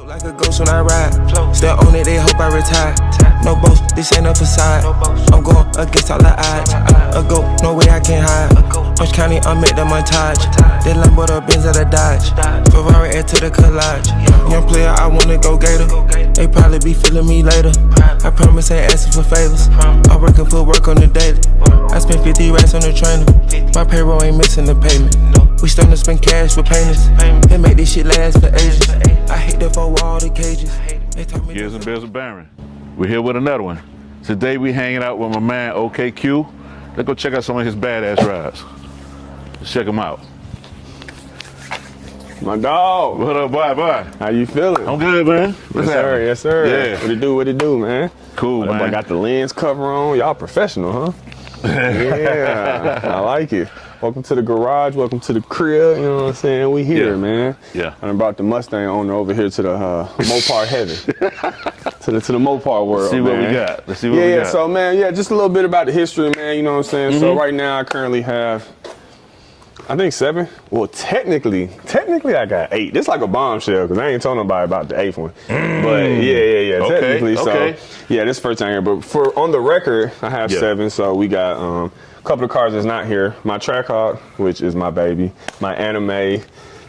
Float like a ghost when I ride. Still on it, they hope I retire. No boast, this ain't a facade. I'm going against all the odds. A go, no way I can hide. Orange County, I'm at the montage. They Lambo, the Benz, or the Dodge. Ferrari, add to the collage. Young player, I wanna go Gator. They probably be feeling me later. I promise ain't asking for favors. I work and put work on the daily. I spent 50 racks on the trainer. My payroll ain't missing the payment. We starting to spend cash for payments. They make this shit last for ages. I hate the four wall, the cages. Gears and Bills of Baron. We're here with another one. Today we hanging out with my man OKQ. Let's go check out some of his badass rides. Let's check him out. My dog. What up, boy? How you feeling? I'm good, man. What's happening? Yes, sir. Yeah. What it do, man? Cool, man. I got the lens cover on. Y'all professional, huh? Yeah, I like it. Welcome to the garage. Welcome to the crib. You know what I'm saying? We here, man. Yeah. I done brought the Mustang owner over here to the Mopar heaven. to the Mopar world. Let's see what man. we got. Let's see what we got. So, man, just a little bit about the history, man. You know what I'm saying? So right now I currently have, I think 7. Well, technically I got 8. This is like a bombshell because I ain't told nobody about the 8th one. But yeah. Okay, technically, okay. so yeah, this first time here. But for on the record, I have 7. So we got a couple of cars that's not here. My Trackhawk, which is my baby. My Anime,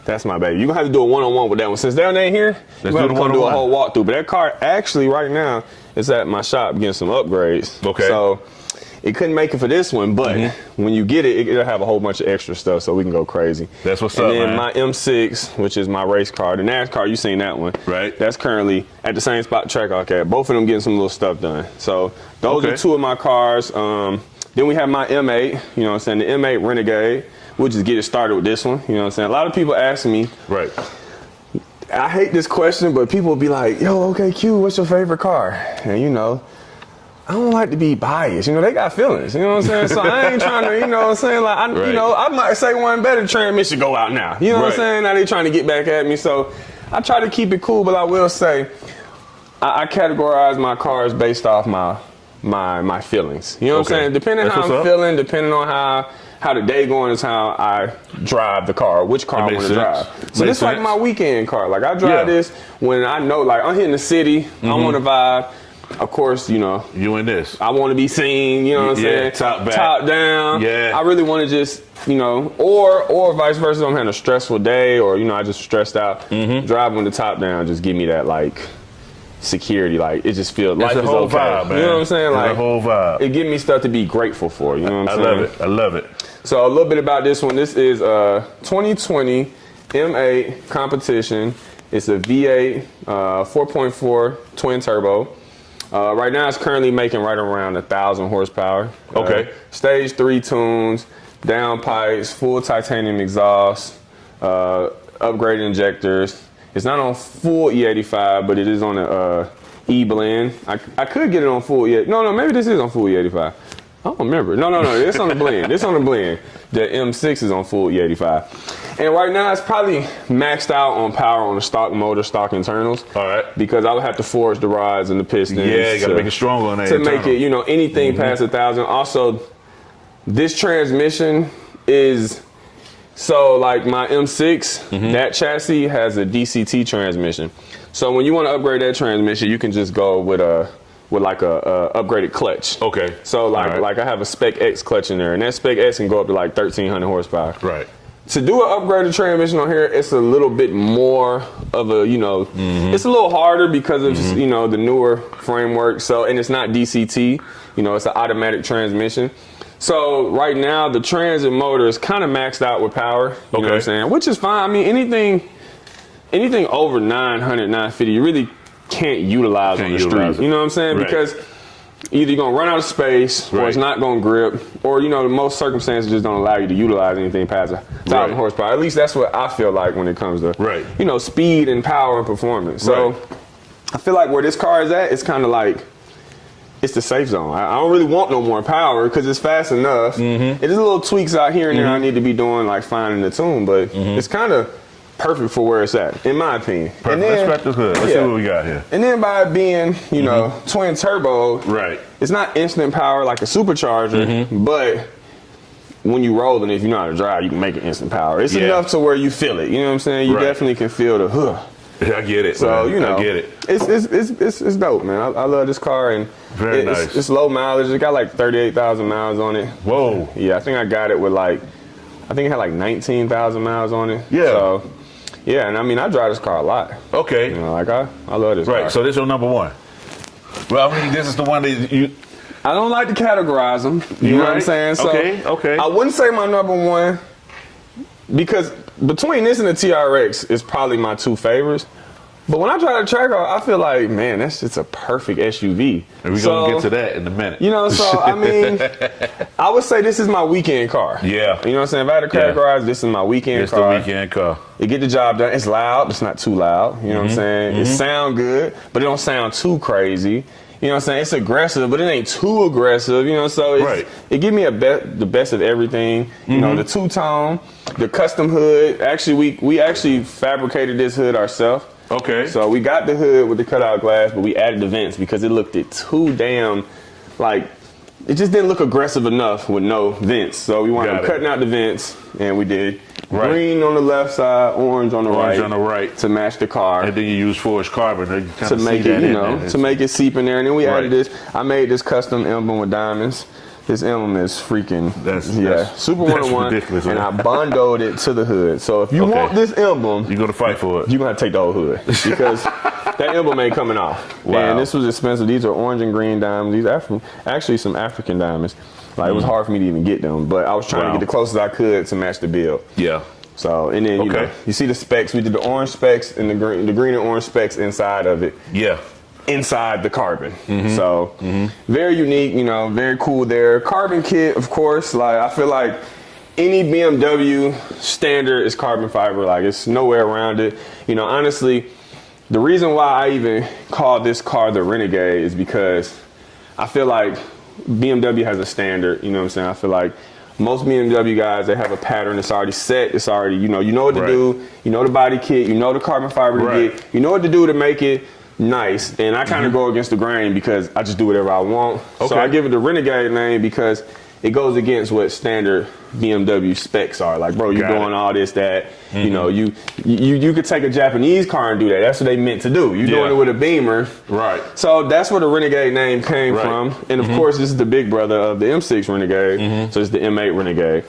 that's my baby. You're gonna have to do a one-on-one with that one. Since they ain't here, we're gonna come do a whole walkthrough. But that car actually right now is at my shop getting some upgrades. Okay. So it couldn't make it for this one, but when you get it, it'll have a whole bunch of extra stuff so we can go crazy. That's what's up, man. And then my M6, which is my race car, the NASCAR, you seen that one. Right. That's currently at the same spot Trackhawk at. Both of them getting some little stuff done. So those are 2 of my cars. Then we have my M8, you know what I'm saying, the M8 Renegade. We'll just get it started with this one, you know what I'm saying. A lot of people ask me. Right. I hate this question, but people will be like, yo, OKQ, what's your favorite car? And you know, I don't like to be biased. You know, they got feelings. You know what I'm saying? So I ain't trying to, you know what I'm saying? Like, you know, I might say one better, transmission go out now. You know what I'm saying? Now they trying to get back at me. So I try to keep it cool, but I will say I categorize my cars based off my feelings. You know what I'm saying? Depending on how I'm feeling, depending on how the day going is how I drive the car, which car I want to drive. So this is like my weekend car. Like I drive this when I know, like I'm hitting the city, I want to vibe. Of course, you know. You in this. I want to be seen, you know what I'm saying? Top back. Top down. Yeah. I really want to just, you know, or vice versa. I'm having a stressful day or, you know, I just stressed out. Driving with the top down just give me that, like, security. Like, it just feels life is okay. Vibe, man. You know what I'm saying? Like, the whole vibe. It gives me stuff to be grateful for, you know what I'm saying? I love it. So a little bit about this one. This is a 2020 M8 competition. It's a V8 4.4 twin turbo. Right now it's currently making right around 1,000 horsepower. Stage 3 tunes, downpipes, full titanium exhaust, upgraded injectors. It's not on full E85, but it is on a E-blend. I could get it on full E85. No, maybe this is on full E85. I don't remember. No, it's on the blend. It's on the blend. The M6 is on full E85. And right now it's probably maxed out on power on the stock motor, stock internals. All right. Because I would have to forge the rods and the pistons. Yeah, you gotta make it stronger on that. To make it, you know, anything past 1,000. Also, this transmission is, so like my M6, that chassis has a DCT transmission. So when you want to upgrade that transmission, you can just go with like a upgraded clutch. Okay. So like I have a Spec X clutch in there, and that Spec X can go up to like 1,300 horsepower. Right. To do an upgraded transmission on here, it's a little bit more of a, you know, it's a little harder because of, you know, the newer framework. So, and it's not DCT, you know, it's an automatic transmission. So right now the transit motor is kind of maxed out with power, you know what I'm saying? Which is fine. I mean, anything over 900, 950, you really can't utilize on the street. You know what I'm saying? Because either you're gonna run out of space, or it's not gonna grip, or you know, most circumstances just don't allow you to utilize anything past 1,000 horsepower. At least that's what I feel like when it comes to you know, speed and power and performance. So I feel like where this car is at, it's kind of like it's the safe zone. I don't really want no more power because it's fast enough. It's little tweaks out here and there I need to be doing, like finding the tune, but it's kind of perfect for where it's at, in my opinion. Perfect. And then, let's see what we got here. And then by it being, you know, twin turbo, it's not instant power like a supercharger, but when you roll and if you know how to drive, you can make it instant power. It's enough to where you feel it. You know what I'm saying? You definitely can feel the I get it. So man. I get it. It's dope, man. I love this car, and Very nice. It's low mileage. It got like 38,000 miles on it. Whoa. Yeah, I think I got it with I think it had like 19,000 miles on it. Yeah. So, yeah, and I mean I drive this car a lot. Okay. You know, like I love this car. Right. So this is your number one. Well, I mean, this is the one that you. I don't like to categorize them. You know what I'm saying? So Okay. I wouldn't say my number one because between this and the TRX is probably my two favorites. But when I drive the track car, I feel like, man, that's just a perfect SUV. And we're going to get to that in a minute. You know, so I mean, I would say this is my weekend car. Yeah. You know what I'm saying? If I had to categorize, this is my weekend car. It's the weekend car. It get the job done. It's loud. It's not too loud. You know what I'm saying? It sound good, but it don't sound too crazy. You know what I'm saying? It's aggressive, but it ain't too aggressive. You know, so it give me the best of everything. You know, the two-tone, the custom hood. Actually, we actually fabricated this hood ourselves. Okay. So we got the hood with the cutout glass, but we added the vents because it looked too damn it just didn't look aggressive enough with no vents. So we wound up cutting out the vents, and we did green on the left side, orange on the right to match the car. And then you use forged carbon to make it, to make it seep in there. And then we added this. I made this custom emblem with diamonds. This emblem is freaking, Super 101, ridiculous, and I bundled it to the hood. So if you want this emblem, you're going to fight for it. You're going to have to take the whole hood because that emblem ain't coming off. Wow. And this was expensive. These are orange and green diamonds. These are actually some African diamonds. Like, it was hard for me to even get them, but I was trying to get the closest I could to match the build. Yeah. So, and then, you know, you see the specs. We did the orange specs and the green and orange specs inside of it. Yeah. Inside the carbon. So very unique, you know, very cool there. Carbon kit, of course, like I feel like any BMW standard is carbon fiber, like it's nowhere around it. You know, honestly, the reason why I even call this car the Renegade is because I feel like BMW has a standard, you know what I'm saying? I feel like most BMW guys, they have a pattern that's already set. It's already, you know what to do. You know the body kit, you know the carbon fiber to get, you know what to do to make it nice. And I kind of go against the grain because I just do whatever I want. So I give it the Renegade name because it goes against what standard BMW specs are. Like, bro, you're doing all this, that. You know, you could take a Japanese car and do that. That's what they meant to do. You're doing it with a Beamer. Right. So that's where the Renegade name came from. And of course, this is the big brother of the M6 Renegade. So it's the M8 Renegade.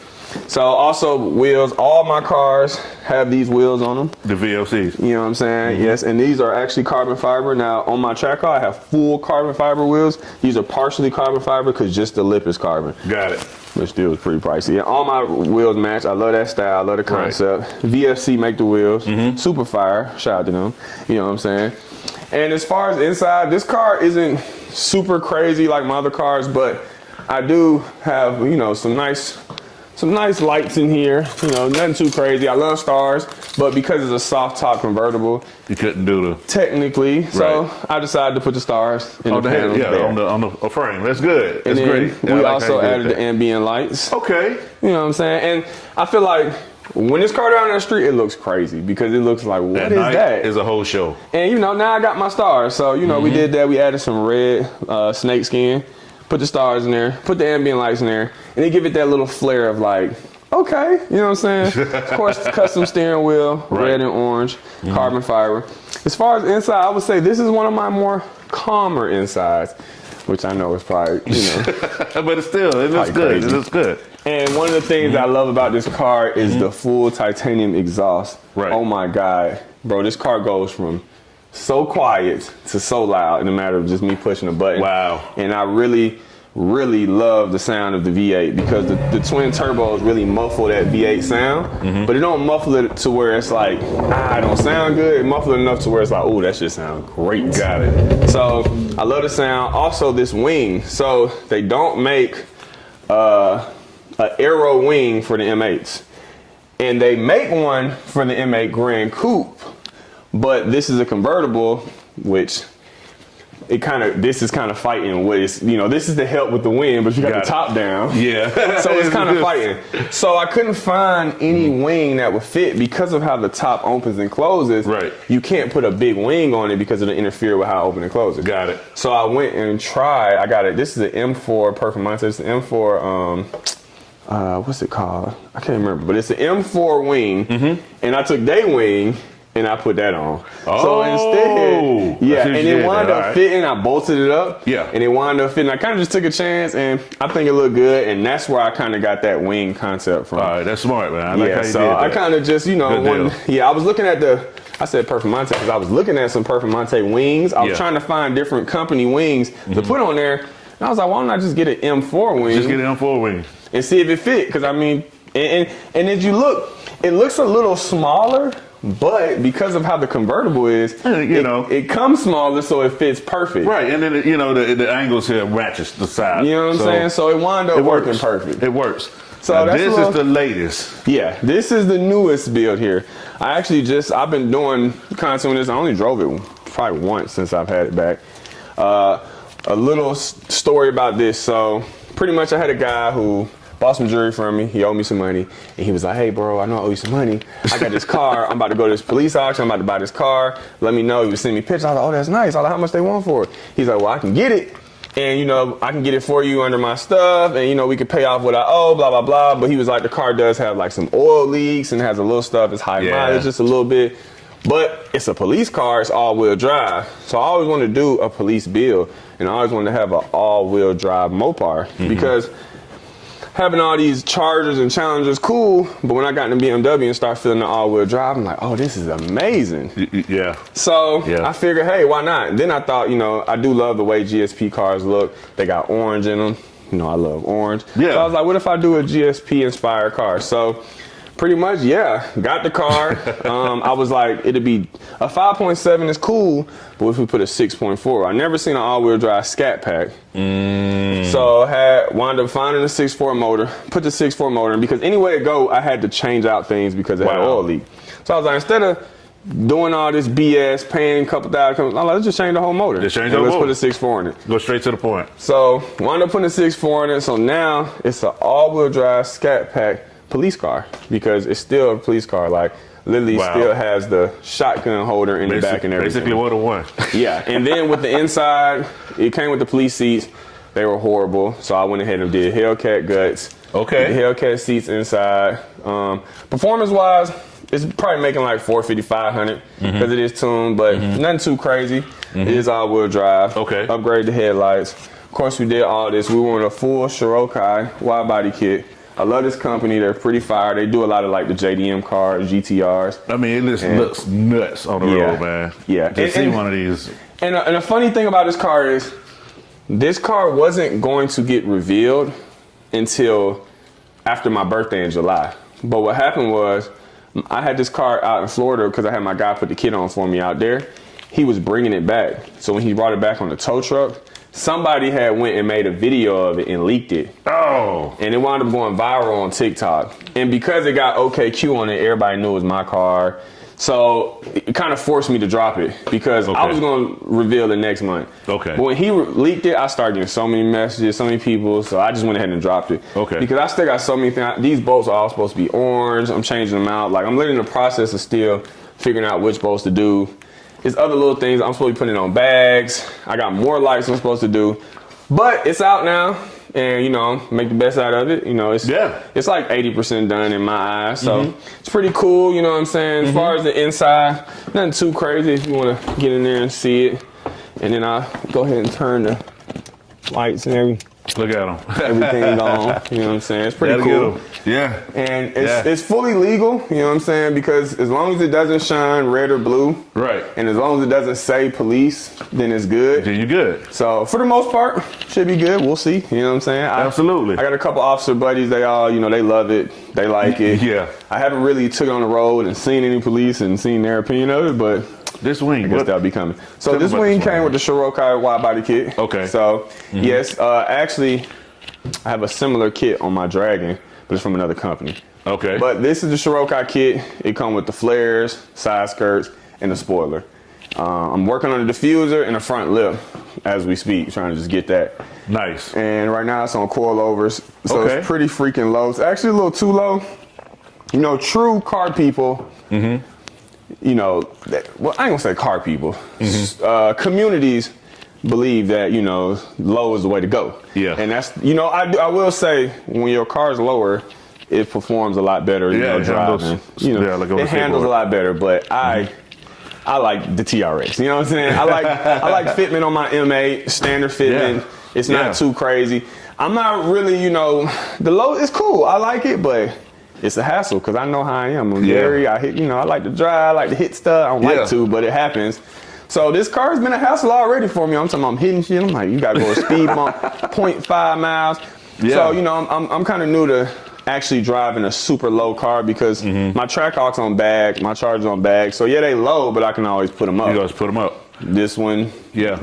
So also wheels, all my cars have these wheels on them. The VLCs. You know what I'm saying? Yes, and these are actually carbon fiber. Now on my track car, I have full carbon fiber wheels. These are partially carbon fiber because just the lip is carbon. Got it. Which still is pretty pricey. And all my wheels match. I love that style. I love the concept. VFC make the wheels. Super fire. Shout out to them. You know what I'm saying? And as far as inside, this car isn't super crazy like my other cars, but I do have, you know, some nice lights in here, you know, nothing too crazy. I love stars, but because it's a soft top convertible, you couldn't do the technically. So I decided to put the stars in the panels on the frame. That's good. That's great. We also added the ambient lights. Okay. You know what I'm saying? And I feel like when this car down the street, it looks crazy because it looks like, what is that? It's a whole show. And you know, now I got my stars. So, you know, we did that. We added some red snake skin. Put the stars in there, put the ambient lights in there, and they give it that little flair of like, okay, you know what I'm saying? Of course, custom steering wheel, red and orange, carbon fiber. As far as inside, I would say this is one of my more calmer insides, which I know is probably, you know. But it looks good. It looks good. And one of the things I love about this car is the full titanium exhaust. Right. Oh my God, bro, this car goes from so quiet to so loud in a matter of just me pushing a button. Wow. And I really love the sound of the V8 because the twin turbos really muffle that V8 sound, but it don't muffle it to where it's like, it don't sound good. It muffle it enough to where it's like, oh, that shit sound great. Got it. So I love the sound. Also this wing. So they don't make an aero wing for the M8s. And they make one for the M8 Grand Coupe. But this is a convertible, which this is kind of fighting what is, you know, this is the help with the wing, but you got the top down. Yeah. So it's kind of fighting. So I couldn't find any wing that would fit because of how the top opens and closes. Right. You can't put a big wing on it because it'll interfere with how it opens and closes. Got it. So I went and tried. I got it. This is an M4 Perfect Mindset. It's an M4, what's it called? I can't remember, but it's an M4 wing. And I took their wing and I put that on. Oh, so instead, yeah, and it wound up fitting. I bolted it up, yeah, and it wound up fitting. I kind of just took a chance, and I think it looked good, and that's where I kind of got that wing concept from. All right, that's smart, man. I like how you so did that. I kind of just, you know, I was looking at I said Performante because I was looking at some Performante wings. I was trying to find different company wings to put on there, and I was like, why don't I just get an M4 wing? Just get an M4 wing and see if it fit, because I mean, and if you look, it looks a little smaller. But because of how the convertible is, it comes smaller, so it fits perfect. Right, and then the angles here ratchets the side. You know what I'm saying? So it wound up working perfect. It works. So this is the latest. Yeah, this is the newest build here. I've been doing content with this. I only drove it probably once since I've had it back. A little story about this. So pretty much I had a guy who bought some jewelry from me. He owed me some money. And he was like, hey, bro, I know I owe you some money. I got this car. I'm about to go to this police auction. I'm about to buy this car. Let me know. He was sending me pictures. I was like, oh, that's nice. I was like, how much they want for it? He's like, well, I can get it. And, I can get it for you under my stuff. And, we can pay off what I owe, blah, blah, blah. But he was like, the car does have like some oil leaks and has a little stuff. It's high mileage, just a little bit. But it's a police car. It's all-wheel drive. So I always wanted to do a police build. And I always wanted to have an all-wheel drive Mopar. Because having all these Chargers and Challengers, cool, but when I got in the BMW and started feeling the all-wheel drive, I'm like, oh, this is amazing. Yeah. So I figured, hey, why not? And then I thought, I do love the way GSP cars look. They got orange in them. I love orange. Yeah. So I was like, what if I do a GSP-inspired car? So pretty much, got the car. I was like, it'd be a 5.7 is cool, but if we put a 6.4, I never seen an all-wheel drive Scat Pack. So wound up finding a 6.4 motor, put the 6.4 motor in, because anyway it go, I had to change out things because it had an oil leak. So I was like, instead of doing all this BS, paying a couple $1,000, I'm like, let's just change the whole motor. Let's put a 6.4 in it. Go straight to the point. So wound up putting a 6.4 in it. So now it's an all-wheel drive Scat Pack police car, because it's still a police car. Like literally still has the shotgun holder in the back and everything. Basically 1-to-1. Yeah, and then with the inside, it came with the police seats. They were horrible, so I went ahead and did Hellcat guts. Okay. The Hellcat seats inside. Performance-wise, it's probably making like 450, 500 because it is tuned, but nothing too crazy. It is all-wheel drive. Okay. Upgrade the headlights. Of course, we did all this. We wanted a full Shirokai wide-body kit. I love this company. They're pretty fire. They do a lot of like the JDM cars, GTRs. I mean, it just looks nuts on the road, man. Yeah. Just see one of these. And the funny thing about this car is, this car wasn't going to get revealed until after my birthday in July. But what happened was, I had this car out in Florida because I had my guy put the kit on for me out there. He was bringing it back. So when he brought it back on the tow truck, somebody had went and made a video of it and leaked it. Oh. And it wound up going viral on TikTok. And because it got OKQ on it, everybody knew it was my car. So it kind of forced me to drop it because I was going to reveal it next month. Okay. But when he leaked it, I started getting so many messages, so many people. So I just went ahead and dropped it. Okay. Because I still got so many things. These bolts are all supposed to be orange. I'm changing them out. Like I'm literally in the process of still figuring out which bolts to do. There's other little things I'm supposed to be putting on bags. I got more lights I'm supposed to do. But it's out now. And, make the best out of it. It's like 80% done in my eyes. So it's pretty cool, you know what I'm saying? As far as the inside, nothing too crazy if you want to get in there and see it. And then I'll go ahead and turn the lights and everything. Look at them. Everything on. You know what I'm saying? It's pretty cool. Yeah. And it's fully legal, you know what I'm saying? Because as long as it doesn't shine red or blue. Right. And as long as it doesn't say police, then it's good. Then you're good. So for the most part, should be good. We'll see. You know what I'm saying? Absolutely. I got a couple officer buddies. They all, they love it. They like it. Yeah. I haven't really took it on the road and seen any police and seen their opinion of it, but this wing, I guess that'll be coming. So this wing came with the Shirokai wide body kit. Okay. So yes, actually, I have a similar kit on my Dragon, but it's from another company. Okay. But this is the Shirokai kit. It comes with the flares, side skirts, and the spoiler. I'm working on the diffuser and the front lip as we speak, trying to just get that. Nice. And right now it's on coilovers, so it's pretty freaking low. It's actually a little too low. True car people. Well, I ain't gonna say car people. Communities believe that low is the way to go. Yeah. And that's I will say when your car is lower, it performs a lot better. Driving. It handles a lot better. But I I like the TRX. You know what I'm saying? I like fitment on my M8, standard fitment. Yeah. It's not too crazy. I'm not really, the low is cool. I like it, but it's a hassle because I know how I am. I'm very, I like to drive, I like to hit stuff. I don't like to, but it happens. So this car has been a hassle already for me. I'm talking about I'm hitting shit. I'm like, you gotta go a speed bump, 0.5 miles. Yeah. So, I'm kind of new to actually driving a super low car because my Trackhawk's on bag, my Charger's on bag. So yeah, they low, but I can always put them up. You always put them up. This one, yeah.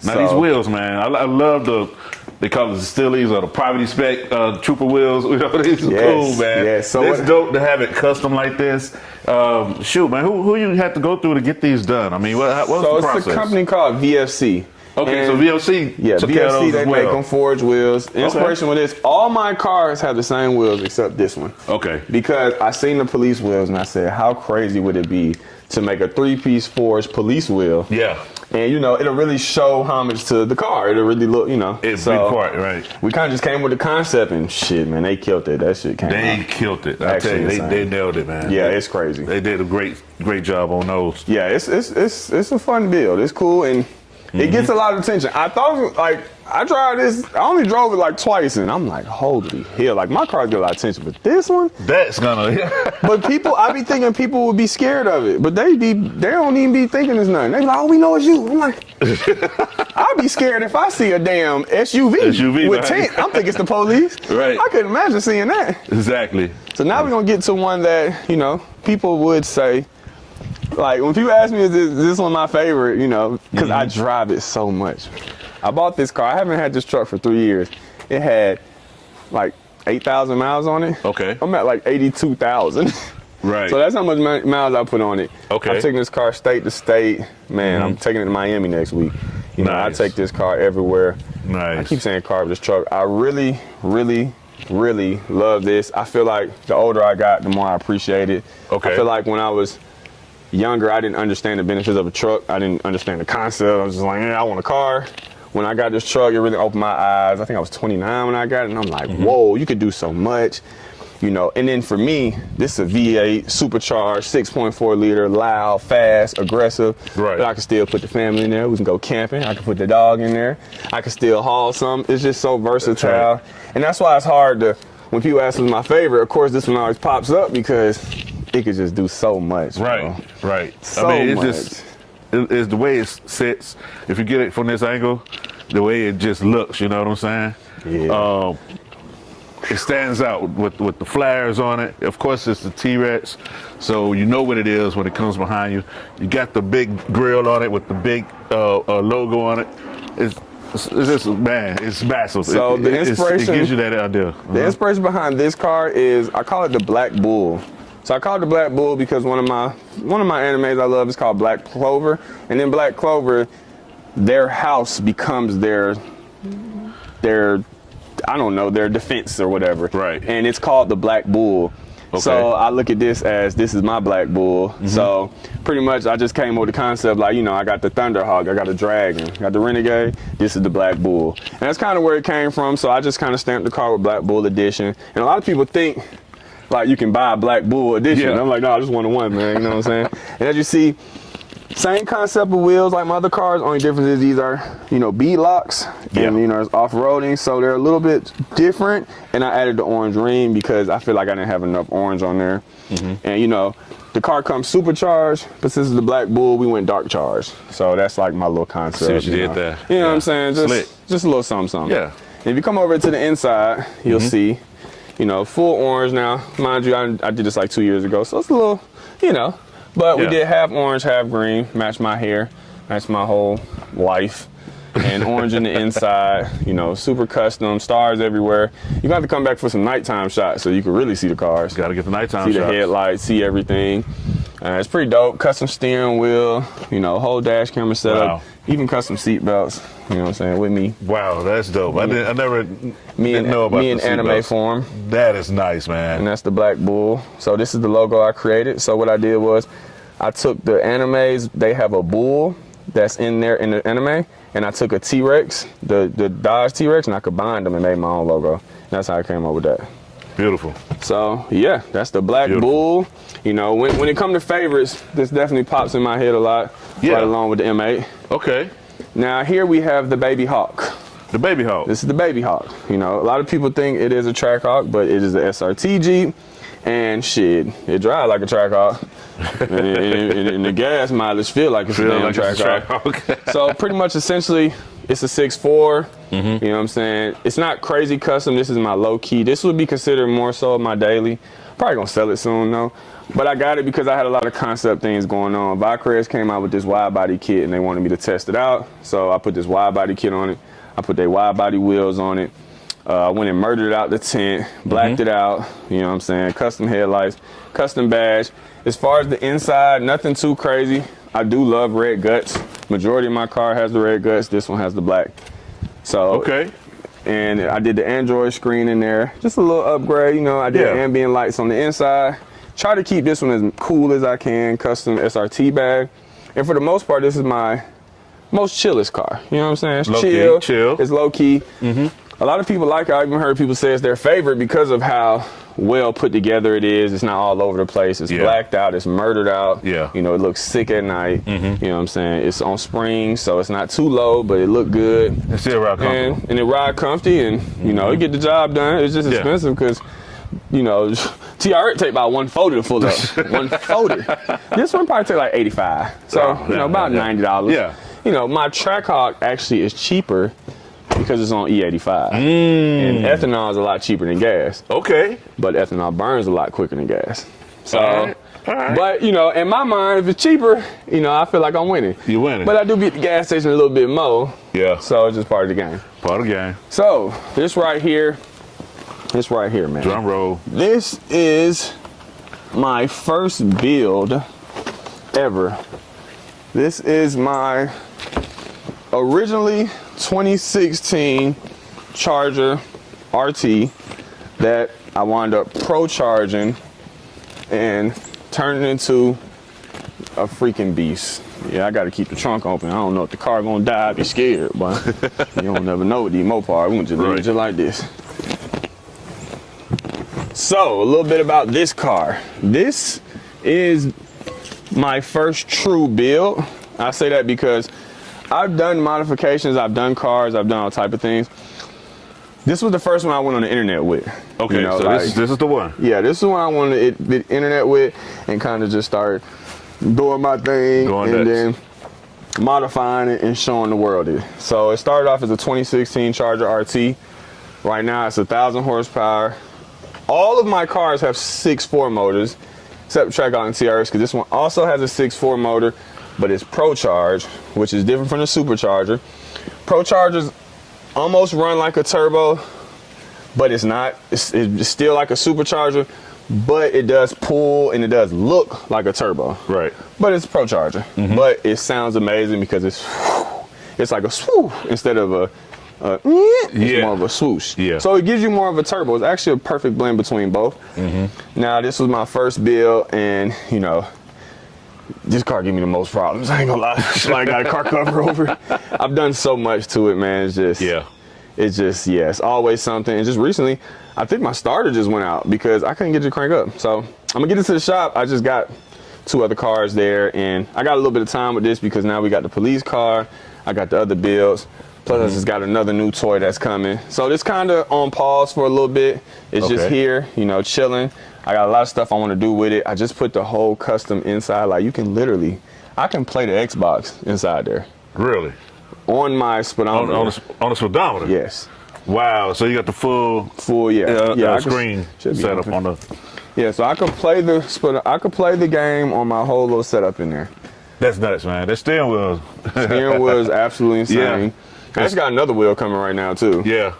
Now these wheels, man, I love they call it the Stillies or the Poverty Spec Trooper wheels. These are cool, man. Yes. So it's dope to have it custom like this. Shoot, man, who you had to go through to get these done? I mean, what's the process? So it's a company called VFC. Okay, so VFC took care of those they make them forged wheels. Inspiration with this, all my cars have the same wheels except this one. Okay. Because I seen the police wheels and I said, how crazy would it be to make a 3-piece forged police wheel? Yeah. And it'll really show homage to the car. It'll really look, It's a big part, right? We kind of just came with the concept and shit, man, they killed it. That shit came out. They killed it. I tell you, they nailed it, man. Yeah, it's crazy. They did a great job on those. Yeah, it's a fun build. It's cool and it gets a lot of attention. I thought I tried this. I only drove it like twice, and I'm like, holy hell! Like my car get a lot of attention, but this one, that's gonna. But I be thinking people would be scared of it, but they don't even be thinking it's nothing. They be like, oh, we know it's you. I'm like, I'd be scared if I see a damn SUV with tent. I'm thinking it's the police. Right. I couldn't imagine seeing that. Exactly. So now we're gonna get to one that people would say. Like, when people ask me, is this one my favorite, because I drive it so much. I bought this car. I haven't had this truck for 3 years. It had, 8,000 miles on it. Okay. I'm at, 82,000. Right. So that's how much miles I put on it. Okay. I'm taking this car state to state. Man, I'm taking it to Miami next week. I take this car everywhere. Nice. I keep saying car, but this truck. I really, really, really love this. I feel like the older I got, the more I appreciate it. Okay. I feel like when I was younger, I didn't understand the benefits of a truck. I didn't understand the concept. I was just like, I want a car. When I got this truck, it really opened my eyes. I think I was 29 when I got it, and I'm like, whoa, you could do so much. And then for me, this is a V8, supercharged, 6.4 liter, loud, fast, aggressive. Right. But I can still put the family in there. We can go camping. I can put the dog in there. I can still haul some. It's just so versatile. Right. And that's why it's hard when people ask what's my favorite, of course, this one always pops up because it could just do so much. Right, bro. Right. So it's it's the way it sits. If you get it from this angle, the way it just looks, you know what I'm saying? Yeah. It stands out with the flares on it. Of course, it's the T-Rex, so you know what it is when it comes behind you. You got the big grill on it with the big logo on it. It's just, man, it's massive. So the inspiration, it gives you that idea. The inspiration behind this car is, I call it the Black Bull. So I call it the Black Bull because one of my animes I love is called Black Clover, and in Black Clover, their house becomes their I don't know, their defense or whatever. Right. And it's called the Black Bull. Okay. So I look at this as, this is my Black Bull. So pretty much I just came up with the concept, I got the Thunderhawk, I got the Dragon, I got the Renegade, this is the Black Bull. And that's kind of where it came from. So I just kind of stamped the car with Black Bull Edition. And a lot of people think you can buy a Black Bull Edition. Yeah. I'm like, no, I just want one, man, you know what I'm saying? And as you see, same concept of wheels like my other cars, only difference is these are, bead locks and, it's off-roading, so they're a little bit different. And I added the orange ring because I feel like I didn't have enough orange on there. And, the car comes supercharged, but since it's the Black Bull, we went dark charged. So that's like my little concept. See what you did there. You know what I'm saying? Just a little something. Yeah. And if you come over to the inside, you'll see, full orange now. Mind you, I did this like 2 years ago, so it's a little, But we did half orange, half green, match my hair, match my whole life. And orange in the inside, super custom, stars everywhere. You're gonna have to come back for some nighttime shots so you can really see the cars. Gotta get the nighttime shots. See the headlights, see everything. It's pretty dope. Custom steering wheel, whole dash camera setup, even custom seat belts, you know what I'm saying, with me. Wow, that's dope. I never didn't know about me in anime belts. Form. That is nice, man. And that's the Black Bull. So this is the logo I created. So what I did was I took the animes, they have a bull that's in there in the anime, and I took a T-Rex, the Dodge T-Rex, and I combined them and made my own logo. And that's how I came up with that. Beautiful. So yeah, that's the Black Beautiful. Bull. You know, when it comes to favorites, this definitely pops in my head a lot. Yeah. Right along with the M8. Okay. Now here we have the Baby Hawk. The Baby Hawk. This is the Baby Hawk. You know, a lot of people think it is a track hawk, but it is a SRT Jeep. And shit, it drives like a track hawk. and the gas mileage feel like it's a damn track hawk. So pretty much essentially, it's a 6'4". You know what I'm saying? It's not crazy custom. This is my low key. This would be considered more so my daily. Probably gonna sell it soon though. But I got it because I had a lot of concept things going on. Vicrez came out with this wide body kit and they wanted me to test it out. So I put this wide body kit on it. I put their wide body wheels on it. I went and murdered out the tent, blacked it out, you know what I'm saying? Custom headlights, custom badge. As far as the inside, nothing too crazy. I do love red guts. Majority of my car has the red guts. This one has the black. So, Okay. And I did the Android screen in there. Just a little upgrade, you know. I did ambient lights on the inside. Try to keep this one as cool as I can. Custom SRT bag. And for the most part, this is my most chillest car. You know what I'm saying? It's chill. It's low key. A lot of people like it. I even heard people say it's their favorite because of how well put together it is. It's not all over the place. It's blacked out. It's murdered out. Yeah. You know, it looks sick at night. You know what I'm saying? It's on springs, so it's not too low, but it look good. It still ride comfortable. And it ride comfy, and you know, it get the job done. It's just expensive because, you know, TRX take about 140 to full up. 140. This one probably take like 85. So you know, about $90. Yeah. You know, my Trackhawk actually is cheaper because it's on E85. And ethanol is a lot cheaper than gas. Okay. But ethanol burns a lot quicker than gas. So, All right. but you know, in my mind, if it's cheaper, you know, I feel like I'm winning. You winning. But I do beat the gas station a little bit more. Yeah. So it's just part of the game. Part of the game. So this right here, man. Drum roll. This is my first build ever. This is my originally 2016 Charger RT that I wound up pro charging and turning into a freaking beast. Yeah, I gotta keep the trunk open. I don't know if the car gonna die. I'd be scared, but you don't never know with these Mopars. We gonna just leave it just like this. So, a little bit about this car. This is my first true build. I say that because I've done modifications, I've done cars, I've done all type of things. This was the first one I went on the internet with. Okay, you know, so like, this is the one. Yeah, this is the one I wanted the internet with and kind of just start doing my thing then modifying it and showing the world it. So it started off as a 2016 Charger RT. Right now it's 1,000 horsepower. All of my cars have 6.4 motors, except Trackhawk and TRX, because this one also has a 6.4 motor, but it's Pro Charge, which is different from the Supercharger. Pro Chargers almost run like a turbo, but it's not. It's still like a Supercharger, but it does pull and it does look like a turbo. Right. But it's a Pro Charger. But it sounds amazing because it's like a swoosh instead of a it's more of a swoosh. Yeah. So it gives you more of a turbo. It's actually a perfect blend between both. Now this was my first build, and you know, this car gave me the most problems. I ain't gonna lie. I got a car cover over it. I've done so much to it, man. It's just it's always something. And just recently, I think my starter just went out because I couldn't get it to crank up. So I'm gonna get it to the shop. I just got 2 other cars there, and I got a little bit of time with this because now we got the police car. I got the other builds. Plus, I just got another new toy that's coming. So this kind of on pause for a little bit. It's just here, you know, chilling. I got a lot of stuff I want to do with it. I just put the whole custom inside. Like, you can literally, I can play the Xbox inside there. Really? On my speedometer. On the speedometer? Yes. Wow. So you got the full screen set up on the. Yeah, so I could play the game on my whole little setup in there. That's nuts, man. That steering wheel. Steering wheel is absolutely insane. I just got another wheel coming right now too. Yeah.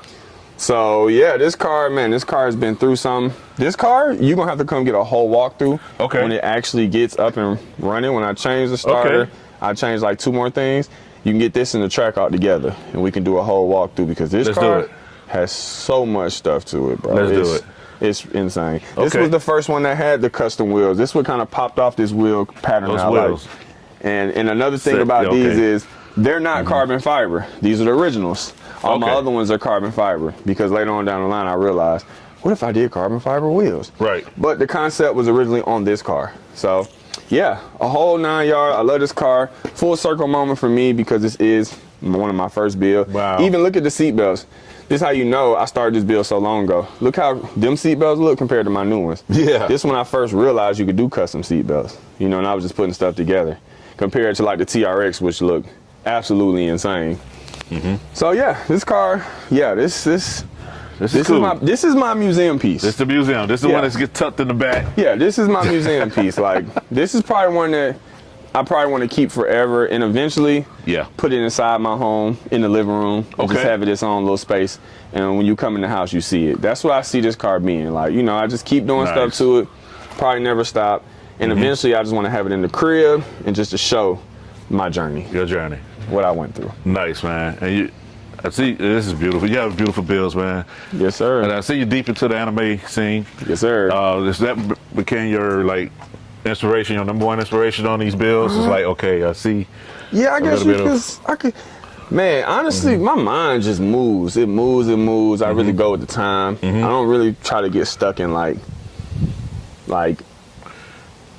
So yeah, this car has been through some. This car, you're gonna have to come get a whole walkthrough when it actually gets up and running. When I change the starter, I changed like 2 more things. You can get this and the Trackhawk together, and we can do a whole walkthrough because this car has so much stuff to it, bro. Let's do it. It's insane. This was the first one that had the custom wheels. This one kind of popped off this wheel pattern. Those wheels. Like. And another thing about these is they're not carbon fiber. These are the originals. All my other ones are carbon fiber because later on down the line I realized what if I did carbon fiber wheels? Right. But the concept was originally on this car. So yeah, a whole 9 yard. I love this car. Full circle moment for me because this is one of my first builds. Wow. Even look at the seat belts. This is how you know I started this build so long ago. Look how them seat belts look compared to my new ones. Yeah. This when I first realized you could do custom seat belts. You know, and I was just putting stuff together. Compared to like the TRX, which looked absolutely insane. So yeah, this car, yeah, this is cool. This is my museum piece. This is the museum. This is the one that gets tucked in the back. Yeah, this is my museum piece. Like, this is probably one that I probably want to keep forever and eventually put it inside my home in the living room. And just have it its own little space. And when you come in the house, you see it. That's what I see this car being. Like, you know, I just keep doing stuff to it. Probably never stop. And eventually, I just want to have it in the crib and just to show my journey. Your journey. What I went through. Nice, man. And I see this is beautiful. You have beautiful builds, man. Yes, sir. And I see you deep into the anime scene. Yes, sir. That became your like inspiration, your number one inspiration on these builds? It's like, okay, I see. Yeah, I guess I could. Man, honestly, my mind just moves. It moves. It moves. I really go with the time. I don't really try to get stuck in like.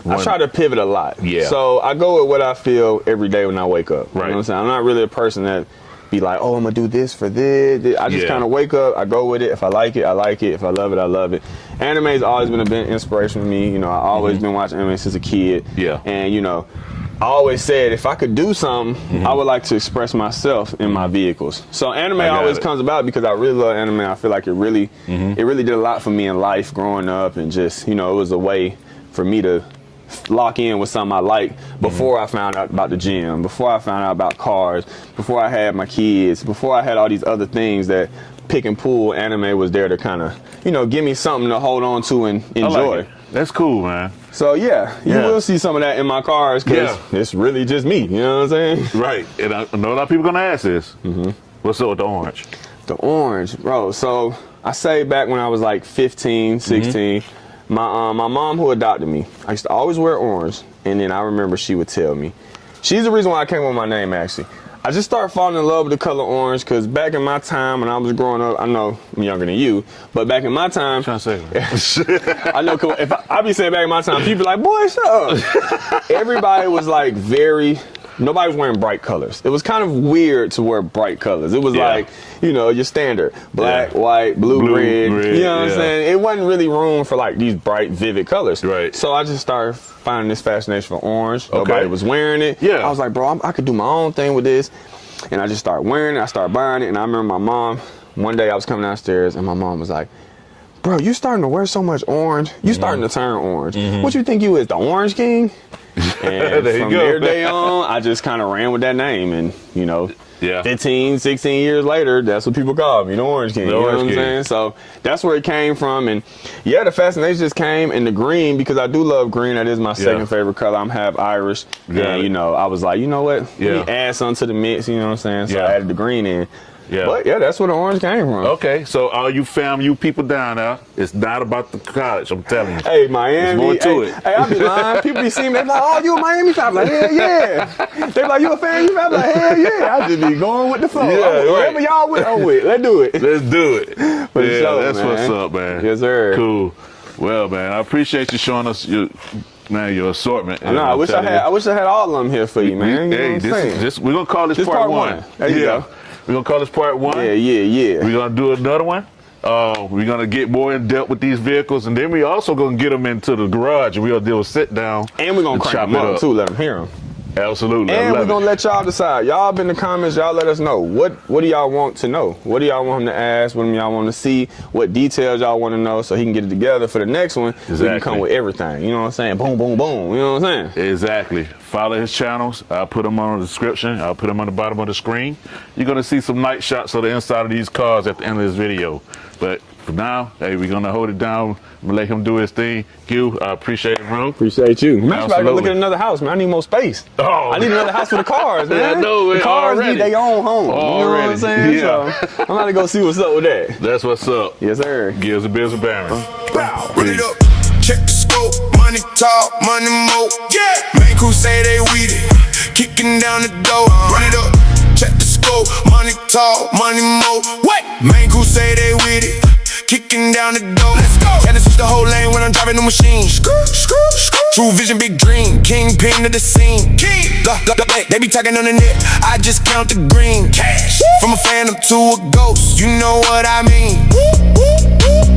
I try to pivot a lot. Yeah. So I go with what I feel every day when I wake up. Right. You know what I'm saying? I'm not really a person that be like, oh, I'm gonna do this for this. I just kind of wake up, I go with it. If I like it, I like it. If I love it, I love it. Anime has always been a big inspiration for me. You know, I always been watching anime since a kid. Yeah. And you know, I always said if I could do something, I would like to express myself in my vehicles. So anime always comes about because I really love anime. I feel like it really did a lot for me in life growing up, and just, you know, it was a way for me to lock in with something I like before I found out about the gym, before I found out about cars, before I had my kids, before I had all these other things that pick and pull. Anime was there to kind of, you know, give me something to hold on to and enjoy. Like that's cool, man. So yeah, you will see some of that in my cars because it's really just me. You know what I'm saying? Right. And I know a lot of people gonna ask this. What's up with the orange? The orange, bro. So I say back when I was like 15, 16. My mom who adopted me, I used to always wear orange, and then I remember she would tell me. She's the reason why I came with my name, actually. I just started falling in love with the color orange because back in my time when I was growing up, I know I'm younger than you, but back in my time, Trying to say I know if I be saying back in my time, people like, boy, shut up. Everybody was like nobody was wearing bright colors. It was kind of weird to wear bright colors. It was like, you know, your standard black, white, blue, red. You know what I'm saying? It wasn't really room for like these bright, vivid colors. Right. So I just started finding this fascination for orange. Nobody was wearing it. Yeah. I was like, bro, I could do my own thing with this. And I just started wearing it. I started buying it. And I remember my mom, one day I was coming downstairs and my mom was like, bro, you starting to wear so much orange. You starting to turn orange. What you think you is, the Orange King? And from their day on, I just kind of ran with that name. And, you know, 15, 16 years later, that's what people call me, the Orange King. You know what I'm saying? So that's where it came from. And yeah, the fascination just came in the green because I do love green. That is my second favorite color. I'm half Irish. And, you know, I was like, you know what? Let me add something to the mix. You know what I'm saying? So I added the green in. But yeah, that's where the orange came from. Okay, so all you you people down there, it's not about the college, I'm telling you. Hey, Miami. There's more to it. Hey, I be lying. People be seeing me, they be like, oh, you a Miami fan? I'm like, hell yeah. They be like, you a fan? You fan? I'm like, hell yeah. I just be going with the flow. Whatever y'all with, I'm with. Let's do it. Let's do it. That's man. What's up, man. Yes, sir. Cool. Well, man, I appreciate you showing us your assortment. I know. I wish I had all of them here for you, man. You know what I'm saying? We're gonna call this part one. There you go. We're gonna call this part one. Yeah. We're gonna do another one. We're gonna get more in depth with these vehicles, and then we also gonna get them into the garage, and we're gonna do a sit down. And we're gonna crank them up too, let them hear them. Absolutely. And we're gonna let y'all decide. Y'all up in the comments, y'all let us know. What do y'all want to know? What do y'all want him to ask? What do y'all want to see? What details y'all want to know so he can get it together for the next one? We can come with everything. You know what I'm saying? Boom, boom, boom. You know what I'm saying? Exactly. Follow his channels. I'll put them on the description. I'll put them on the bottom of the screen. You're gonna see some night shots of the inside of these cars at the end of this video. But for now, hey, we're gonna hold it down. I'm gonna let him do his thing. Q, I appreciate it, bro. Appreciate you. Man, I'm about to go look at another house, man. I need more space. Oh, I need another house for the cars, man. Yeah, I know, the cars already. need their own home. Already. You know what I'm saying? Yeah. So I'm about to go see what's up with that. That's what's up. Yes, sir. Gives a biz of Barron. Run it up, check the scope, money talk, money mo. Yeah, main crew say they weed it, kicking down the door. Run it up, check the scope, money talk, money mo. What? Main crew say they with it, kicking down the door. Let's go. Had to switch the whole lane when I'm driving the machine. True vision, big dream. Kingpin to the scene. They be talking on the net. I just count the green. Cash. From a phantom to a ghost. You know what I mean?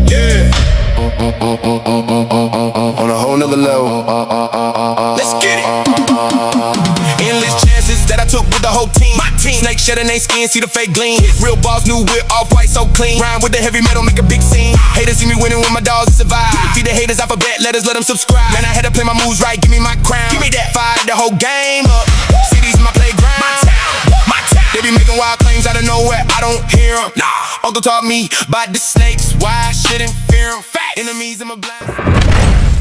Yeah. On a whole nother level. Let's get it. Endless chances that I took with the whole team. My team. Snake shedding they skin, see the fake gleam. Real boss, new whip, off white, so clean. Rhyme with the heavy metal, make a big scene. Haters see me winning when my dogs survive. Feed the haters alphabet letters, let them subscribe. Man, I had to play my moves right, give me my crown. Give me that. Fired the whole game up. Cities my playground. My town. They be making wild claims out of nowhere, I don't hear them. Nah, Uncle taught me about the snakes, why I shouldn't fear them. Enemies in my blind.